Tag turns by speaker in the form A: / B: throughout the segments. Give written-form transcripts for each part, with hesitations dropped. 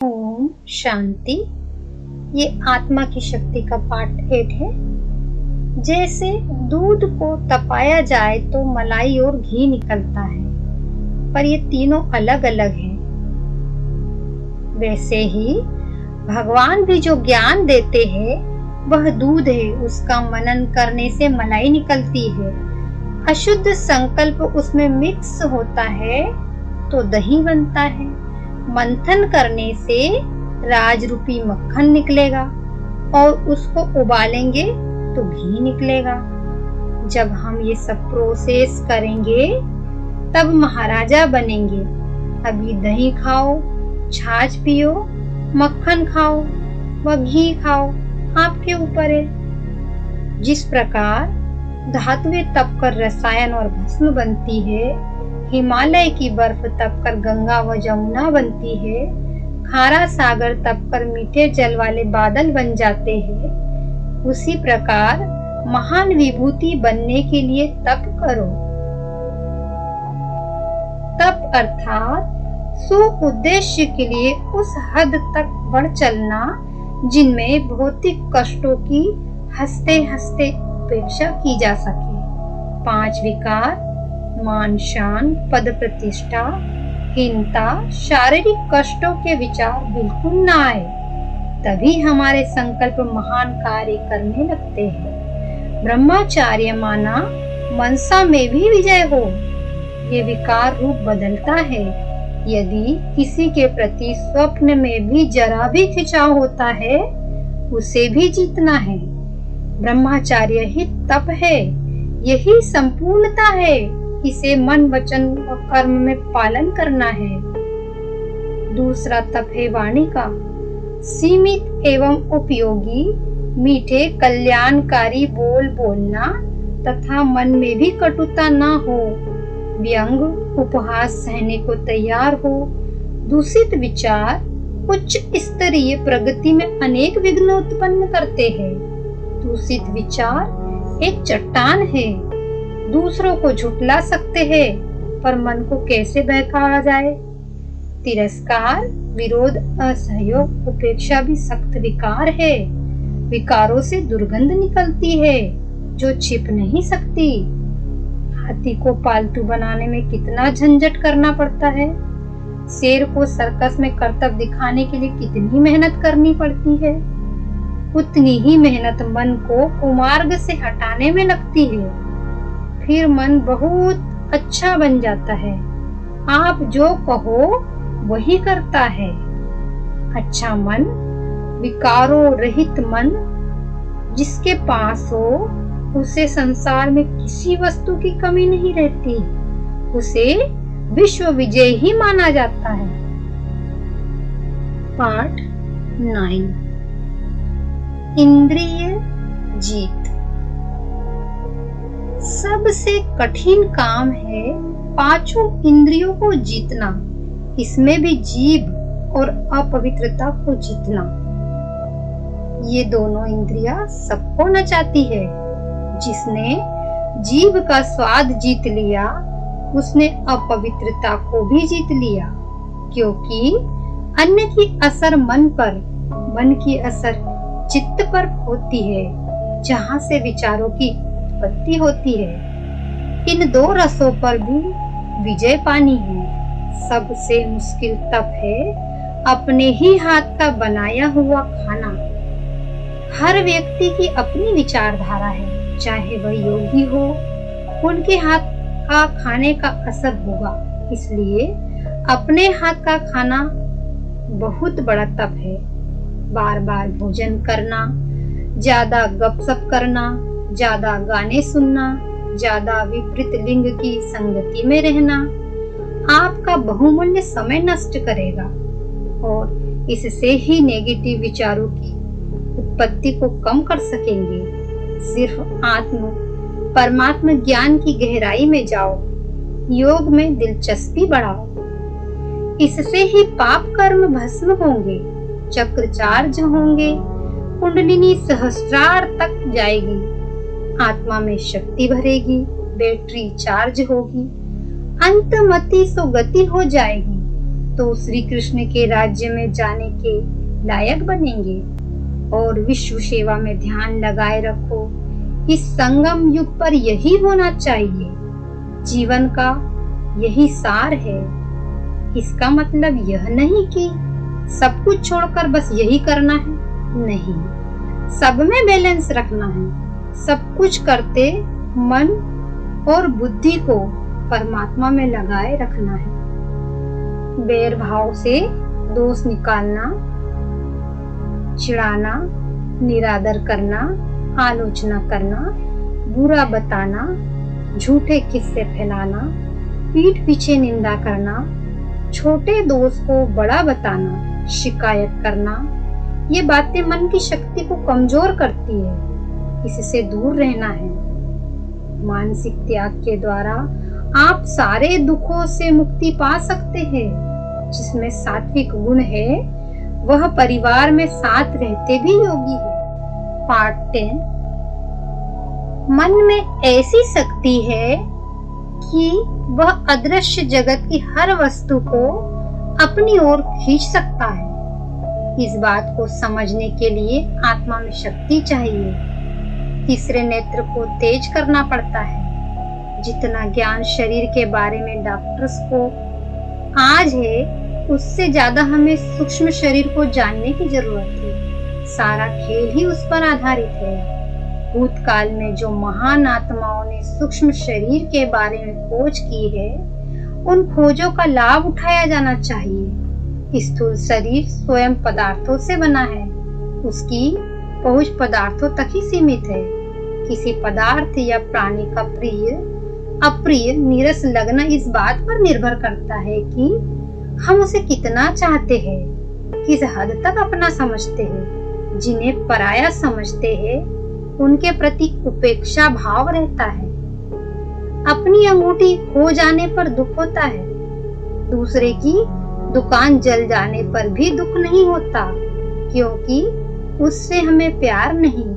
A: ओम शांति। ये आत्मा की शक्ति का पार्ट 8 है। जैसे दूध को तपाया जाए तो मलाई और घी निकलता है, पर ये तीनों अलग अलग हैं। वैसे ही भगवान भी जो ज्ञान देते हैं वह दूध है, उसका मनन करने से मलाई निकलती है। अशुद्ध संकल्प उसमें मिक्स होता है तो दही बनता है। मंथन करने से राज रूपी मक्खन निकलेगा और उसको उबालेंगे तो घी निकलेगा। जब हम ये सब प्रोसेस करेंगे तब महाराजा बनेंगे। अभी दही खाओ, छाछ पियो, मक्खन खाओ व घी खाओ, आपके ऊपर है। जिस प्रकार धातुएं तपकर रसायन और भस्म बनती है, हिमालय की बर्फ तपकर गंगा व जमुना बनती है, खारा सागर तपकर मीठे जल वाले बादल बन जाते हैं, उसी प्रकार महान विभूति बनने के लिए तप करो। तप अर्थात सु उद्देश्य के लिए उस हद तक बढ़ चलना जिनमें भौतिक कष्टों की हंसते हंसते उपेक्षा की जा सके। 5 विकार मान शान, पद प्रतिष्ठा, हीनता, शारीरिक कष्टों के विचार बिल्कुल न आए, तभी हमारे संकल्प महान कार्य करने लगते हैं। ब्रह्मचार्य माना मनसा में भी विजय हो। ये विकार रूप बदलता है। यदि किसी के प्रति स्वप्न में भी जरा भी खिंचाव होता है, उसे भी जीतना है। ब्रह्मचार्य ही तप है, यही संपूर्णता है। इसे मन वचन और कर्म में पालन करना है। दूसरा तप है वाणी का, सीमित एवं उपयोगी मीठे कल्याणकारी बोल बोलना तथा मन में भी कटुता न हो। व्यंग उपहास सहने को तैयार हो। दूषित विचार उच्च स्तरीय प्रगति में अनेक विघ्न उत्पन्न करते हैं। दूषित विचार एक चट्टान है, दूसरों को झुठला सकते हैं, पर मन को कैसे बहकाया जाए। तिरस्कार, विरोध, असहयोग, उपेक्षा भी सख्त विकार है। विकारों से दुर्गंध निकलती है जो छिप नहीं सकती। हाथी को पालतू बनाने में कितना झंझट करना पड़ता है। शेर को सर्कस में करतब दिखाने के लिए कितनी मेहनत करनी पड़ती है। उतनी ही मेहनत मन को कुमार्ग से हटाने में लगती है। फिर मन बहुत अच्छा बन जाता है। आप जो कहो वही करता है। अच्छा मन, विकारों रहित मन जिसके पास हो, उसे संसार में किसी वस्तु की कमी नहीं रहती। उसे विश्व विजय ही माना जाता है। पार्ट 9 इंद्रिय जीत। सबसे कठिन काम है 5 इंद्रियों को जीतना। इसमें भी जीभ और अपवित्रता को जीतना। ये दोनों इंद्रियां सबको नचाती है। जिसने जीभ का स्वाद जीत लिया, उसने अपवित्रता को भी जीत लिया। क्योंकि अन्न की असर मन पर, मन की असर चित्त पर होती है, जहाँ से विचारों की उत्पत्ति होती है। इन 2 रसों पर भी विजय पानी है। सबसे मुश्किल तप है अपने ही हाथ का बनाया हुआ खाना। हर व्यक्ति की अपनी विचारधारा है, चाहे वह योगी हो, उनके हाथ का खाने का असर होगा। इसलिए अपने हाथ का खाना बहुत बड़ा तप है। बार बार भोजन करना, ज्यादा गपशप करना, ज्यादा गाने सुनना, ज्यादा विपरीत लिंग की संगति में रहना आपका बहुमूल्य समय नष्ट करेगा और इससे ही नेगेटिव विचारों की उत्पत्ति को कम कर सकेंगे। सिर्फ परमात्मा ज्ञान की गहराई में जाओ, योग में दिलचस्पी बढ़ाओ। इससे ही पाप कर्म भस्म होंगे, चक्र चार्ज होंगे, कुंडलिनी सहस्रार तक जाएगी, आत्मा में शक्ति भरेगी, बैटरी चार्ज होगी, अंतमति सो गति हो जाएगी। तो श्री कृष्ण के राज्य में जाने के लायक बनेंगे। और विश्व सेवा में ध्यान लगाए रखो। इस संगम युग पर यही होना चाहिए। जीवन का यही सार है। इसका मतलब यह नहीं कि सब कुछ छोड़कर बस यही करना है, नहीं, सब में बैलेंस रखना है। सब कुछ करते मन और बुद्धि को परमात्मा में लगाए रखना है। बैर भाव से दोष निकालना, चिढ़ाना, निरादर करना, आलोचना करना, बुरा बताना, झूठे किस्से फैलाना, पीठ पीछे निंदा करना, छोटे दोष को बड़ा बताना, शिकायत करना, ये बातें मन की शक्ति को कमजोर करती है। इससे दूर रहना है। मानसिक त्याग के द्वारा आप सारे दुखों से मुक्ति पा सकते हैं। जिसमें सात्विक गुण है वह परिवार में साथ रहते भी योगी है। पार्ट 10। मन में ऐसी शक्ति है कि वह अदृश्य जगत की हर वस्तु को अपनी ओर खींच सकता है। इस बात को समझने के लिए आत्मा में शक्ति चाहिए। तीसरे नेत्र को तेज करना पड़ता है। जितना ज्ञान शरीर के बारे में डॉक्टर्स को आज है, उससे ज्यादा हमें सूक्ष्म शरीर को जानने की जरूरत है। सारा खेल ही उस पर आधारित है। भूतकाल में जो महान आत्माओं ने सूक्ष्म शरीर के बारे में खोज की है, उन खोजों का लाभ उठाया जाना चाहिए। स्थूल शरीर स्वयं पदार्थों से बना है। उसकी पहुंच पदार्थों तक ही सीमित है। किसी पदार्थ या प्राणी का प्रिय अप्रिय नीरस लगना इस बात पर निर्भर करता है कि हम उसे कितना चाहते हैं, किस हद तक अपना समझते हैं। जिन्हें पराया समझते हैं उनके प्रति उपेक्षा भाव रहता है। अपनी अंगूठी खो जाने पर दुख होता है। दूसरे की दुकान जल जाने पर भी दुख नहीं होता, क्योंकि उससे हमें प्यार नहीं।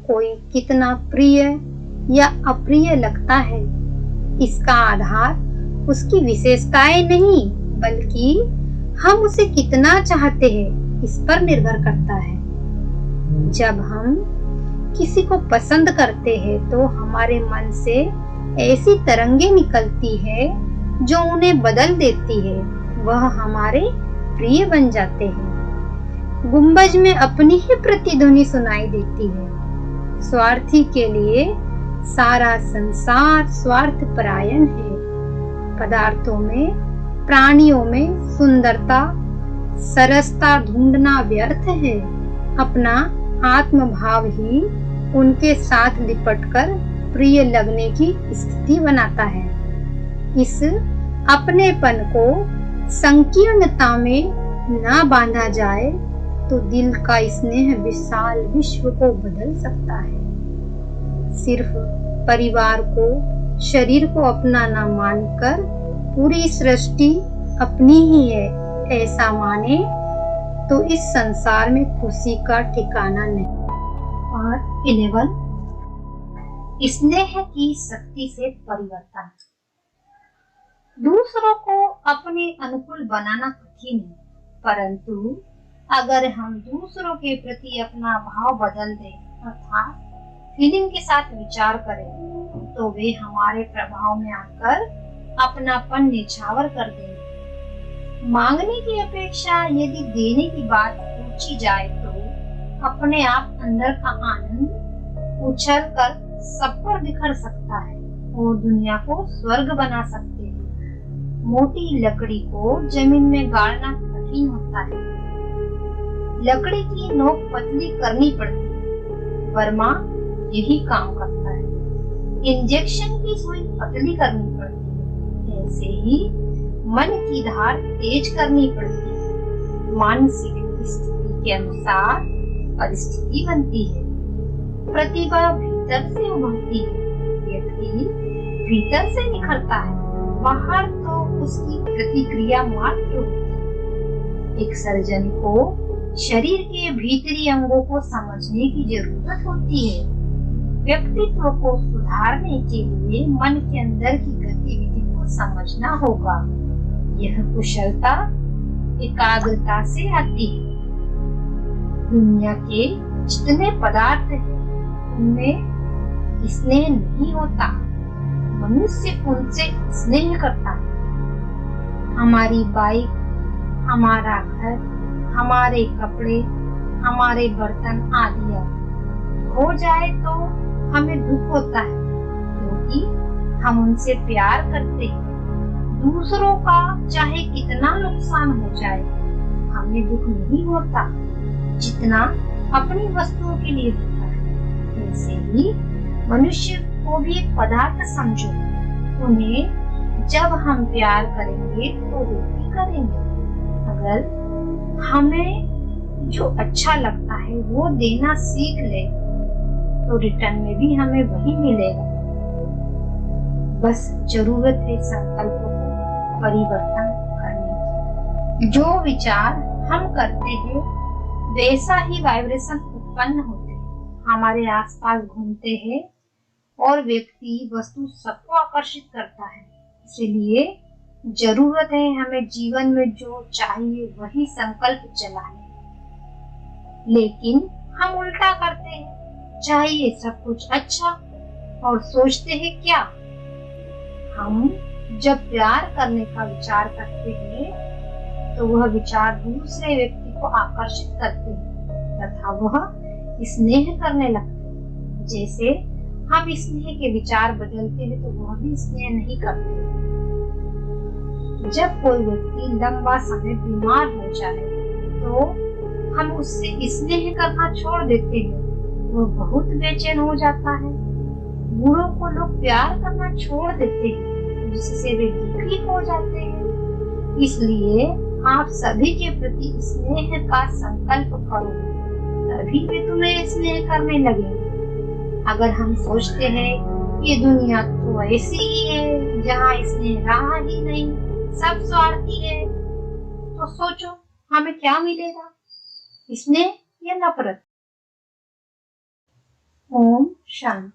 A: कोई कितना प्रिय या अप्रिय लगता है, इसका आधार उसकी विशेषताएं नहीं, बल्कि हम उसे कितना चाहते हैं इस पर निर्भर करता है। जब हम किसी को पसंद करते हैं तो हमारे मन से ऐसी तरंगे निकलती है जो उन्हें बदल देती है। वह हमारे प्रिय बन जाते हैं। गुंबज में अपनी ही प्रतिध्वनि सुनाई देती है। स्वार्थी के लिए सारा संसार स्वार्थ परायण है। पदार्थों में, प्राणियों में सुंदरता, सरसता ढूंढना व्यर्थ है। अपना आत्म भाव ही उनके साथ लिपटकर प्रिय लगने की स्थिति बनाता है। इस अपनेपन को संकीर्णता में ना बांधा जाए तो दिल का स्नेह विशाल विश्व को बदल सकता है। सिर्फ परिवार को, शरीर को अपना न मानकर पूरी सृष्टि अपनी ही है ऐसा माने तो इस संसार में खुशी का ठिकाना नहीं। और 11 स्नेह की शक्ति से परिवर्तन। दूसरों को अपने अनुकूल बनाना कठिन है, परंतु अगर हम दूसरों के प्रति अपना भाव बदल दें, अर्थात फीलिंग के साथ विचार करें, तो वे हमारे प्रभाव में आकर अपनापन निछावर कर देंगे। मांगने की अपेक्षा यदि देने की बात पूछी जाए तो अपने आप अंदर का आनंद उछल कर सब पर बिखर सकता है और दुनिया को स्वर्ग बना सकते हैं। मोटी लकड़ी को जमीन में गाड़ना कठिन होता है। लकड़ी की नोक पतली करनी पड़ती है। वर्मा यही काम करता है। इंजेक्शन की सुई पतली करनी पड़ती है। ऐसे ही मन की धार तेज करनी पड़ती है। मानसिक स्थिति के अनुसार परिस्थिति बनती है। प्रतिभा भीतर से उभरती है। व्यक्ति भीतर से निखरता है, बाहर तो उसकी प्रतिक्रिया मात्र होती है। एक सर्जन को शरीर के भीतरी अंगों को समझने की जरूरत होती है। व्यक्तित्व को सुधारने के लिए मन के अंदर की गतिविधि को समझना होगा। यह कुशलता एकाग्रता से आती है। दुनिया के जितने पदार्थ हैं उनमें स्नेह नहीं होता, मनुष्य उनसे स्नेह करता है। हमारी बाइक, हमारा घर, हमारे कपड़े, हमारे बर्तन आदि खो जाए तो हमें दुख होता है, क्योंकि हम उनसे प्यार करते हैं। दूसरों का चाहे कितना नुकसान हो जाए, हमें दुख नहीं होता जितना अपनी वस्तुओं के लिए होता है। वैसे ही मनुष्य को भी एक पदार्थ समझो, उन्हें जब हम प्यार करेंगे तो वो भी करेंगे। अगर हमें जो अच्छा लगता है वो देना सीख ले तो रिटर्न में भी हमें वही मिलेगा। बस जरूरत है संकल्पों को परिवर्तन करने की। जो विचार हम करते हैं वैसा ही वाइब्रेशन उत्पन्न होते हैं, हमारे आसपास घूमते हैं और व्यक्ति वस्तु सबको आकर्षित करता है। इसलिए जरूरत है हमें जीवन में जो चाहिए वही संकल्प चलाने। लेकिन हम उल्टा करते हैं, चाहिए सब कुछ अच्छा और सोचते हैं क्या। हम जब प्यार करने का विचार करते हैं तो वह विचार दूसरे व्यक्ति को आकर्षित करते हैं तथा वह स्नेह करने लगते हैं। जैसे हम स्नेह के विचार बदलते हैं तो वह भी स्नेह नहीं करते। जब कोई व्यक्ति लंबा समय बीमार हो जाए तो हम उससे स्नेह करना छोड़ देते हैं, वह बहुत बेचैन हो जाता है। बूढ़ों को लोग प्यार करना छोड़ देते हैं जिससे वे दुखी हो जाते हैं। इसलिए आप सभी के प्रति स्नेह का संकल्प करो, तभी वे तुम्हें स्नेह करने लगेंगे। अगर हम सोचते हैं ये दुनिया तो ऐसी ही है जहाँ स्नेह रहा ही नहीं, सब स्वार्थी है, तो सोचो हमें क्या मिलेगा, स्नेह या नफरत। ओम शांति।